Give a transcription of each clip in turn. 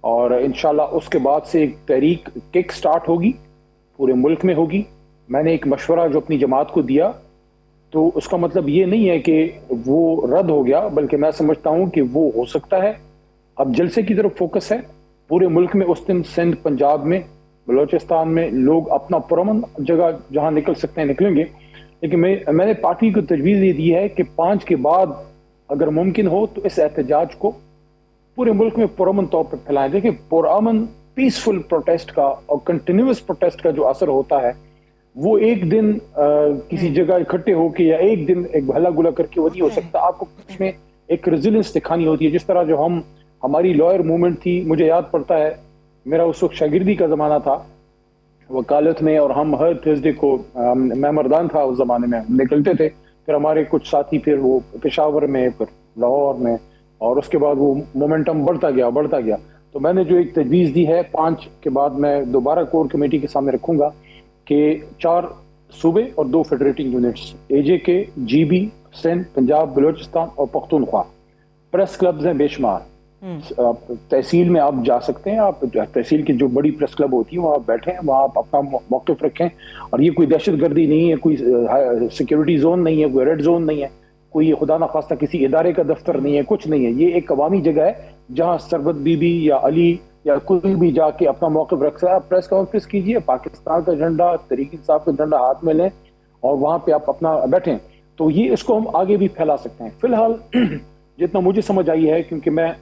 اور انشاءاللہ اس کے بعد سے ایک تحریک کک سٹارٹ ہوگی، پورے ملک میں ہوگی۔ میں نے ایک مشورہ جو اپنی جماعت کو دیا، تو اس کا مطلب یہ نہیں ہے کہ وہ رد ہو گیا، بلکہ میں سمجھتا ہوں کہ وہ ہو سکتا ہے۔ اب جلسے کی طرف فوکس ہے پورے ملک میں، اس دن سندھ، پنجاب میں، بلوچستان میں لوگ اپنا پرامن جگہ جہاں نکل سکتے ہیں نکلیں گے، لیکن میں نے پارٹی کو تجویز یہ دی ہے کہ 5 کے بعد اگر ممکن ہو تو اس احتجاج کو پورے ملک میں پرامن طور پر پھیلائیں۔ دیکھیں، پرامن پیسفل پروٹیسٹ کا اور کنٹینیوس پروٹیسٹ کا جو اثر ہوتا ہے، وہ ایک دن کسی جگہ اکٹھے ہو کے یا ایک دن ایک ہلا گلا کر کے وہ نہیں ہو سکتا۔ آپ کو اس میں ایک ریزیلنس دکھانی ہوتی ہے، جس طرح جو ہماری لائر موومنٹ تھی، مجھے یاد پڑتا ہے میرا اس وقت شاگردی کا زمانہ تھا وکالت میں، اور ہم ہر تھرسڈے کو، میں مردان تھا اس زمانے میں، نکلتے تھے، پھر ہمارے کچھ ساتھی پھر وہ پشاور میں، پھر لاہور میں، اور اس کے بعد وہ مومنٹم بڑھتا گیا۔ تو میں نے جو ایک تجویز دی ہے، 5 کے بعد میں دوبارہ کور کمیٹی کے سامنے رکھوں گا کہ 4 صوبے اور 2 فیڈریٹنگ یونٹس، اے جے کے، جی بی، سندھ، پنجاب، بلوچستان اور پختونخوا، پریس کلبز ہیں بے شمار۔ تحصیل میں آپ جا سکتے ہیں، آپ تحصیل کی جو بڑی پریس کلب ہوتی ہے وہاں آپ بیٹھیں، وہاں آپ اپنا موقف رکھیں، اور یہ کوئی دہشت گردی نہیں ہے، کوئی سیکیورٹی زون نہیں ہے، کوئی ریڈ زون نہیں ہے، کوئی خدا نخواستہ کسی ادارے کا دفتر نہیں ہے، کچھ نہیں ہے۔ یہ ایک عوامی جگہ ہے جہاں سربت بی بی یا علی یا کوئی بھی جا کے اپنا موقف رکھ سکتا ہے۔ آپ پریس کانفرنس کیجئے، پاکستان کا جھنڈا، تحریک انصاف کا جھنڈا ہاتھ میں لیں اور وہاں پہ آپ اپنا بیٹھیں، تو یہ اس کو ہم آگے بھی پھیلا سکتے ہیں۔ فی الحال جتنا مجھے سمجھ آئی ہے، کیونکہ میں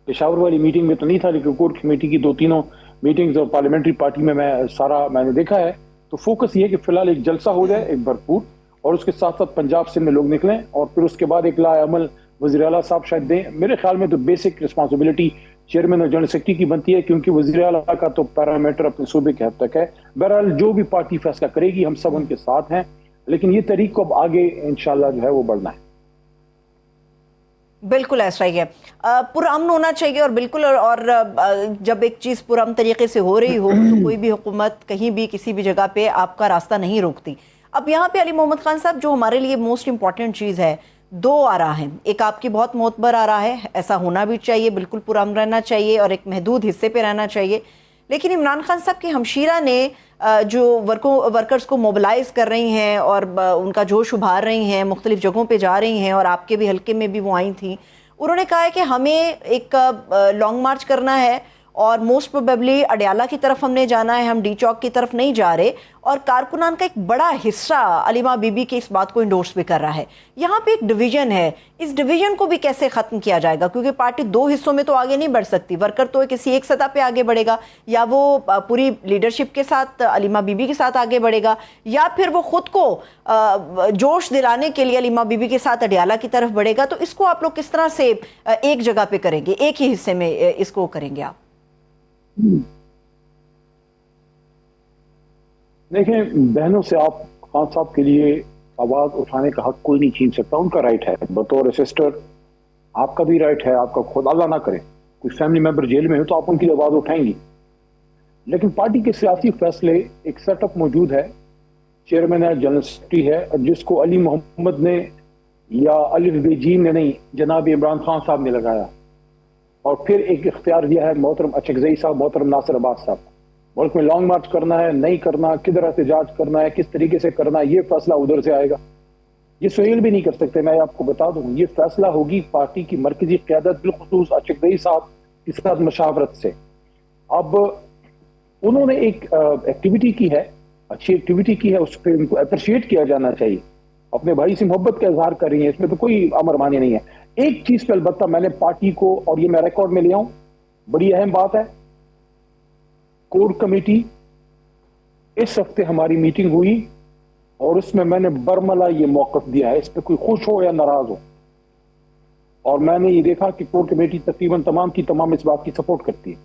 پشاور والی میٹنگ میں تو نہیں تھا، لیکن کور کمیٹی کی 2-3 میٹنگز اور پارلیمنٹری پارٹی میں میں نے دیکھا ہے، تو فوکس یہ ہے کہ فی الحال ایک جلسہ ہو جائے، ایک بھرپور، اور اس کے ساتھ ساتھ پنجاب سے میں لوگ نکلیں، اور پھر اس کے بعد ایک لائے عمل وزیر اعلیٰ صاحب شاید دیں۔ میرے خیال میں تو بیسک رسپانسبلٹی چیئرمین اور جنرل سیکرٹری کی بنتی ہے، کیونکہ وزیر اعلیٰ کا تو پیرامیٹر اپنے صوبے کے حد تک ہے۔ بہرحال جو بھی پارٹی فیصلہ کرے گی ہم سب ان کے ساتھ ہیں، لیکن یہ تحریک کو اب آگے انشاءاللہ جو ہے وہ بڑھنا ہے۔ بالکل ایسا ہی ہے، پرامن ہونا چاہیے، اور بالکل، اور جب ایک چیز پرامن طریقے سے ہو رہی ہو تو کوئی بھی حکومت کہیں بھی کسی بھی جگہ پہ آپ کا راستہ نہیں روکتی۔ اب یہاں پہ علی محمد خان صاحب، جو ہمارے لیے موسٹ امپورٹنٹ چیز ہے، 2 آراء ہیں، ایک آپ کی بہت معتبر آراء ہے، ایسا ہونا بھی چاہیے، بالکل پرامن رہنا چاہیے اور ایک محدود حصے پہ رہنا چاہیے، لیکن عمران خان صاحب کی ہمشیرہ نے جو ورکرز کو موبلائز کر رہی ہیں اور ان کا جوش ابھار رہی ہیں، مختلف جگہوں پہ جا رہی ہیں، اور آپ کے بھی حلقے میں بھی وہ آئی تھیں، انہوں نے کہا ہے کہ ہمیں ایک لانگ مارچ کرنا ہے، اور موسٹ پروبیبلی اڈیالہ کی طرف ہم نے جانا ہے، ہم ڈی چوک کی طرف نہیں جا رہے، اور کارکنان کا ایک بڑا حصہ علیمہ بی بی کی اس بات کو انڈورس بھی کر رہا ہے۔ یہاں پہ ایک ڈویژن ہے، اس ڈویژن کو بھی کیسے ختم کیا جائے گا؟ کیونکہ پارٹی 2 حصوں میں تو آگے نہیں بڑھ سکتی، ورکر تو کسی ایک سطح پہ آگے بڑھے گا، یا وہ پوری لیڈرشپ کے ساتھ علیمہ بی بی کے ساتھ آگے بڑھے گا، یا پھر وہ خود کو جوش دلانے کے لیے علیمہ بی بی کے ساتھ اڈیالہ کی طرف بڑھے گا۔ تو اس کو آپ لوگ کس طرح سے ایک جگہ پہ کریں گے، ایک ہی حصے میں اس کو کریں گے آپ؟ دیکھیں، بہنوں سے آپ خان صاحب کے لیے آواز اٹھانے کا حق کوئی نہیں چھین سکتا، ان کا رائٹ ہے، بطور سسٹر آپ کا بھی رائٹ ہے، آپ کا خود اللہ نہ کرے کوئی فیملی ممبر جیل میں ہو تو آپ ان کی آواز اٹھائیں گی، لیکن پارٹی کے سیاسی فیصلے ایک سیٹ اپ موجود ہے، چیئرمین ہے، جنرل سیکرٹری ہے، جس کو علی محمد نے یا الف بے جیم نے نہیں، جناب عمران خان صاحب نے لگایا، اور پھر ایک اختیار دیا ہے محترم اچکزئی صاحب، محترم ناصر عباس صاحب۔ ملک میں لانگ مارچ کرنا ہے، نہیں کرنا، کدھر احتجاج کرنا ہے، کس طریقے سے کرنا ہے، یہ فیصلہ ادھر سے آئے گا، یہ سہیل بھی نہیں کر سکتے۔ میں آپ کو بتا دوں، یہ فیصلہ ہوگی پارٹی کی مرکزی قیادت، بالخصوص اچکزئی صاحب کے ساتھ مشاورت سے۔ اب انہوں نے ایک ایکٹیویٹی کی ہے، اچھی ایکٹیویٹی کی ہے، اس پہ ان کو اپریشیٹ کیا جانا چاہیے، اپنے بھائی سے محبت کا اظہار کر رہی ہیں، اس میں تو کوئی امر مانی نہیں ہے۔ ایک چیز پہ البتہ میں نے پارٹی کو، اور یہ میں ریکارڈ میں لے آؤں، بڑی اہم بات ہے، کور کمیٹی اس ہفتے ہماری میٹنگ ہوئی اور اس میں نے برملا یہ موقف دیا ہے، اس پہ کوئی خوش ہو یا ناراض ہو، اور میں نے یہ دیکھا کہ کور کمیٹی تقریباً تمام کی تمام اس بات کی سپورٹ کرتی ہے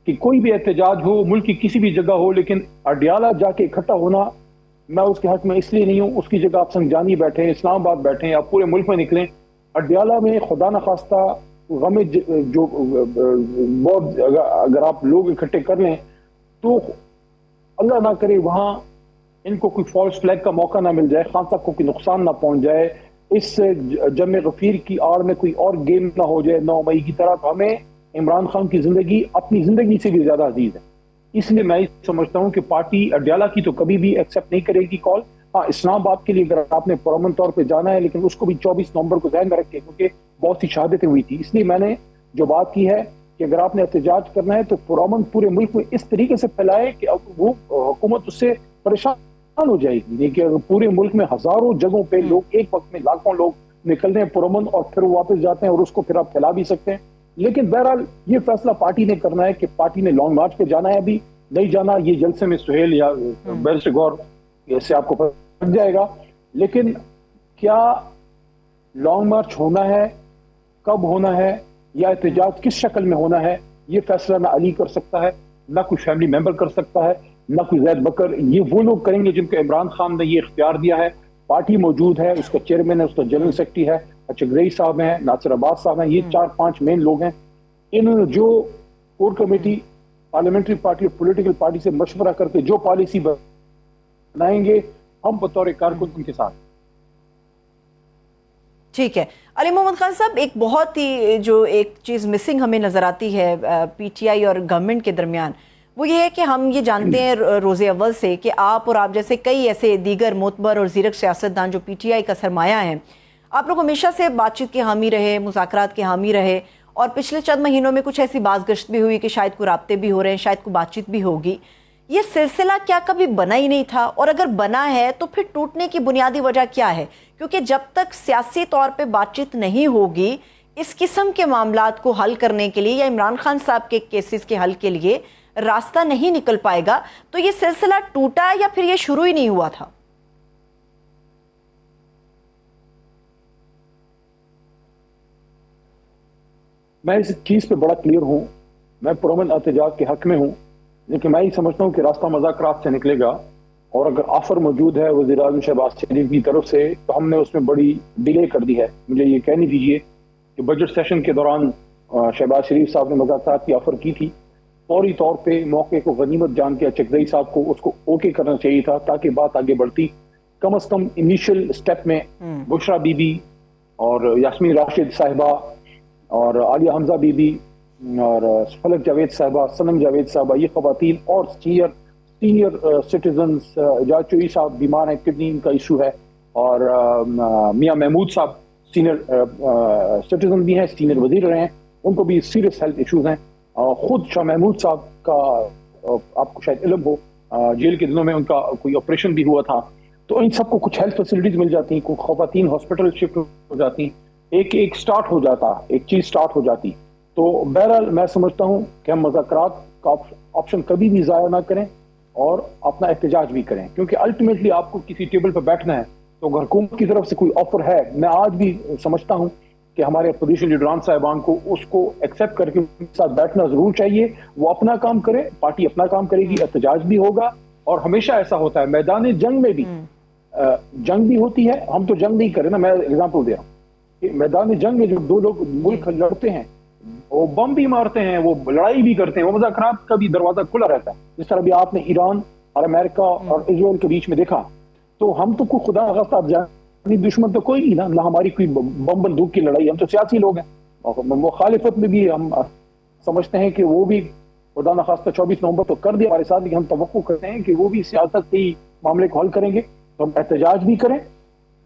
کہ کوئی بھی احتجاج ہو، ملک کی کسی بھی جگہ ہو، لیکن اڈیالہ جا کے اکٹھا ہونا میں اس کے حق میں اس لیے نہیں ہوں، اس کی جگہ آپ سنجانی بیٹھیں، اسلام آباد بیٹھیں، آپ پورے ملک میں نکلیں، اڈیالہ میں خدا نخواستہ غم جو بہت اگر آپ لوگ اکٹھے کر لیں تو اللہ نہ کرے وہاں ان کو کوئی فالس فلیگ کا موقع نہ مل جائے، خان صاحب کو کوئی نقصان نہ پہنچ جائے، اس جمع غفیر کی آڑ میں کوئی اور گیم نہ ہو جائے 9 مئی کی طرح۔ تو ہمیں عمران خان کی زندگی اپنی زندگی سے بھی زیادہ عزیز ہے. اس لیے میں سمجھتا ہوں کہ پارٹی اڈیالہ کی تو کبھی بھی ایکسیپٹ نہیں کرے گی کال. ہاں اسلام آباد کے لیے اگر آپ نے پرامن طور پہ جانا ہے لیکن اس کو بھی 24 نومبر کو ذہن میں رکھے کیونکہ بہت سی شہادتیں ہوئی تھی. اس لیے میں نے جو بات کی ہے کہ اگر آپ نے احتجاج کرنا ہے تو پرامن پورے ملک میں اس طریقے سے پھیلائے کہ اب وہ حکومت اس سے پریشان ہو جائے گی. لیکن پورے ملک میں ہزاروں جگہوں پہ لوگ ایک وقت میں لاکھوں لوگ نکل رہے ہیں پرامن اور پھر وہ واپس جاتے ہیں اور اس کو پھر آپ پھیلا بھی سکتے ہیں. لیکن بہرحال یہ فیصلہ پارٹی نے کرنا ہے کہ پارٹی نے لانگ مارچ پہ جانا ہے ابھی نہیں جانا. یہ جلسے میں سہیل یا بیرسٹر غور سے آپ کو پتہ جائے گا. لیکن کیا لانگ مارچ ہونا ہے, کب ہونا ہے, یا احتجاج کس شکل میں ہونا ہے, یہ فیصلہ نہ علی کر سکتا ہے, نہ کوئی فیملی ممبر کر سکتا ہے, نہ کوئی زید بکر. یہ وہ لوگ کریں گے جن کو عمران خان نے یہ اختیار دیا ہے. پارٹی موجود ہے, اس کا چیئرمین ہے, اس کا جنرل سیکرٹری ہے, اچگرئی صاحب ہیں, ناصر عباس صاحب ہیں, یہ 4-5 مین لوگ ہیں. انہوں نے جو کور کمیٹی پارلیمنٹری پارٹی اور پولیٹیکل پارٹی سے مشورہ کر کے جو پالیسی بنائیں گے ہم بطور کارکن ان کے ساتھ. ٹھیک ہے علی محمد خان صاحب, ایک بہت ہی جو ایک چیز مسنگ ہمیں نظر آتی ہے پی ٹی آئی اور گورنمنٹ کے درمیان, وہ یہ ہے کہ ہم یہ جانتے ہیں روز اول سے کہ آپ اور آپ جیسے کئی ایسے دیگر معتبر اور زیرک سیاستدان جو پی ٹی آئی کا سرمایہ ہیں, آپ لوگ ہمیشہ سے بات چیت کے حامی رہے, مذاکرات کے حامی رہے, اور پچھلے چند مہینوں میں کچھ ایسی باز گشت بھی ہوئی کہ شاید کوئی رابطے بھی ہو رہے ہیں, شاید کوئی بات چیت بھی ہوگی. یہ سلسلہ کیا کبھی بنا ہی نہیں تھا, اور اگر بنا ہے تو پھر ٹوٹنے کی بنیادی وجہ کیا ہے؟ کیونکہ جب تک سیاسی طور پہ بات چیت نہیں ہوگی اس قسم کے معاملات کو حل کرنے کے لیے یا عمران خان صاحب کے کیسز کے حل کے لیے راستہ نہیں نکل پائے گا. تو یہ سلسلہ ٹوٹا یا پھر یہ شروع ہی نہیں ہوا تھا؟ میں اس چیز پہ بڑا کلیئر ہوں, میں پرامن احتجاج کے حق میں ہوں, لیکن میں یہ سمجھتا ہوں کہ راستہ مذاکرات سے نکلے گا. اور اگر آفر موجود ہے وزیر اعظم شہباز شریف کی طرف سے تو ہم نے اس میں بڑی ڈیلے کر دی ہے. مجھے یہ کہنے دیجیے کہ بجٹ سیشن کے دوران شہباز شریف صاحب نے مذاکرات کی آفر کی تھی. فوری طور پہ موقع کو غنیمت جان کے اچگرئی صاحب کو اس کو اوکے کرنا چاہیے تھا تاکہ بات آگے بڑھتی. کم از کم انیشل سٹیپ میں بشرا بی بی اور یاسمین راشد صاحبہ اور عالیہ حمزہ بی بی اور فلک جاوید صاحبہ, صنم جاوید صاحبہ, یہ خواتین اور سینئر سٹیزنز, اعجاز چوئی صاحب بیمار ہیں, کڈنی کا ایشو ہے, اور میاں محمود صاحب سینئر سٹیزن بھی ہیں, سینئر وزیر رہے ہیں, ان کو بھی سیریس ہیلتھ ایشوز ہیں. خود شاہ محمود صاحب کا آپ کو شاید علم ہو, جیل کے دنوں میں ان کا کوئی آپریشن بھی ہوا تھا. تو ان سب کو کچھ ہیلتھ فیسلٹیز مل جاتی ہیں, کچھ خواتین ہاسپٹل شفٹ ہو جاتی ہیں, ایک سٹارٹ ہو جاتا, ایک چیز سٹارٹ ہو جاتی. تو بہرحال میں سمجھتا ہوں کہ ہم مذاکرات کا آپشن کبھی بھی ضائع نہ کریں اور اپنا احتجاج بھی کریں, کیونکہ الٹیمیٹلی آپ کو کسی ٹیبل پہ بیٹھنا ہے. تو اگر حکومت کی طرف سے کوئی آفر ہے, میں آج بھی سمجھتا ہوں کہ ہمارے اپوزیشن لیڈران صاحبان کو اس کو ایکسیپٹ کر کے ان کے ساتھ بیٹھنا ضرور چاہیے. وہ اپنا کام کرے, پارٹی اپنا کام کرے گی, احتجاج بھی ہوگا. اور ہمیشہ ایسا ہوتا ہے میدان جنگ میں بھی جنگ بھی ہوتی ہے. ہم تو جنگ نہیں کریں نا, میں ایگزامپل دے رہا ہوں کہ میدان جنگ میں جو دو لوگ ملک لڑتے ہیں وہ بم بھی مارتے ہیں, وہ لڑائی بھی کرتے ہیں, وہ مذاکرات کا بھی دروازہ کھلا رہتا ہے. جس طرح بھی آپ نے ایران اور امریکہ اور اسرائیل کے بیچ میں دیکھا. تو ہم تو کوئی خدا نخواستہ جانی دشمن تو کوئی نہیں نا, نہ ہماری کوئی بم بندوق کی لڑائی, ہم تو سیاسی لوگ ہیں. مخالفت میں بھی ہم سمجھتے ہیں کہ وہ بھی خدا نخواستہ 24 نومبر تو کر دیا ہمارے ساتھ, لیکن ہم توقع کرتے ہیں کہ وہ بھی سیاست کے معاملے کو حل کریں گے. تو ہم احتجاج بھی کریں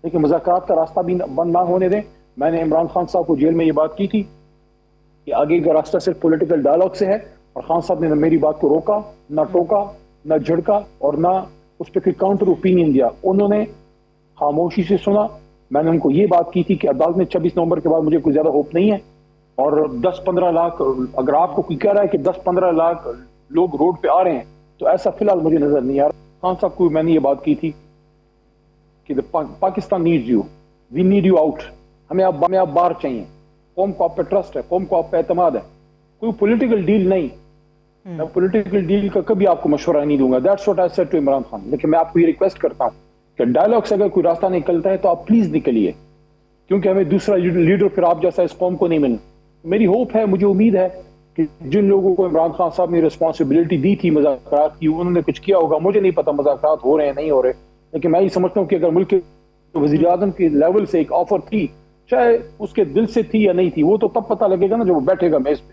لیکن مذاکرات کا راستہ بھی بند نہ ہونے دیں. میں نے عمران خان صاحب کو جیل میں یہ بات کی تھی کہ آگے کا راستہ صرف پولیٹیکل ڈائلاگ سے ہے, اور خان صاحب نے میری بات کو روکا, نہ ٹوکا, نہ جھڑکا, اور نہ اس پہ کوئی کاؤنٹر اوپینین دیا. انہوں نے خاموشی سے سنا. میں نے ان کو یہ بات کی تھی کہ عدالت میں 26 نومبر کے بعد مجھے کوئی زیادہ ہوپ نہیں ہے, اور 10-15 لاکھ اگر آپ کو کوئی کہہ رہا ہے کہ 10-15 لاکھ لوگ روڈ پہ آ رہے ہیں تو ایسا فی الحال مجھے نظر نہیں آ رہا. خان صاحب کو میں نے یہ بات کی تھی کہ Pakistan needs you, we need you out. ہمیں آپ باہر چاہیے. قوم کو آپ پہ ٹرسٹ ہے, قوم کو آپ پہ اعتماد ہے. کوئی پولیٹیکل ڈیل نہیں, میں پولیٹیکل ڈیل کا کبھی آپ کو مشورہ نہیں دوں گا. That's what I said to Imran Khan. لیکن میں آپ کو یہ ریکویسٹ کرتا ہوں کہ ڈائلاگ سے اگر کوئی راستہ نکلتا ہے تو آپ پلیز نکلیے, کیونکہ ہمیں دوسرا لیڈر پھر آپ جیسا اس قوم کو نہیں ملنا. میری ہوپ ہے, مجھے امید ہے کہ جن لوگوں کو عمران خان صاحب نے رسپانسبلٹی دی تھی مذاکرات کی, انہوں نے کچھ کیا ہوگا. مجھے نہیں پتا مذاکرات ہو رہے ہیں نہیں ہو رہے, لیکن میں یہ سمجھتا ہوں کہ اگر ملک کے وزیر اعظم کے لیول سے ایک آفر تھی, چاہے اس کے دل سے تھی یا نہیں تھی, وہ تو تب پتہ لگے گا نا جب وہ بیٹھے گا میز پہ.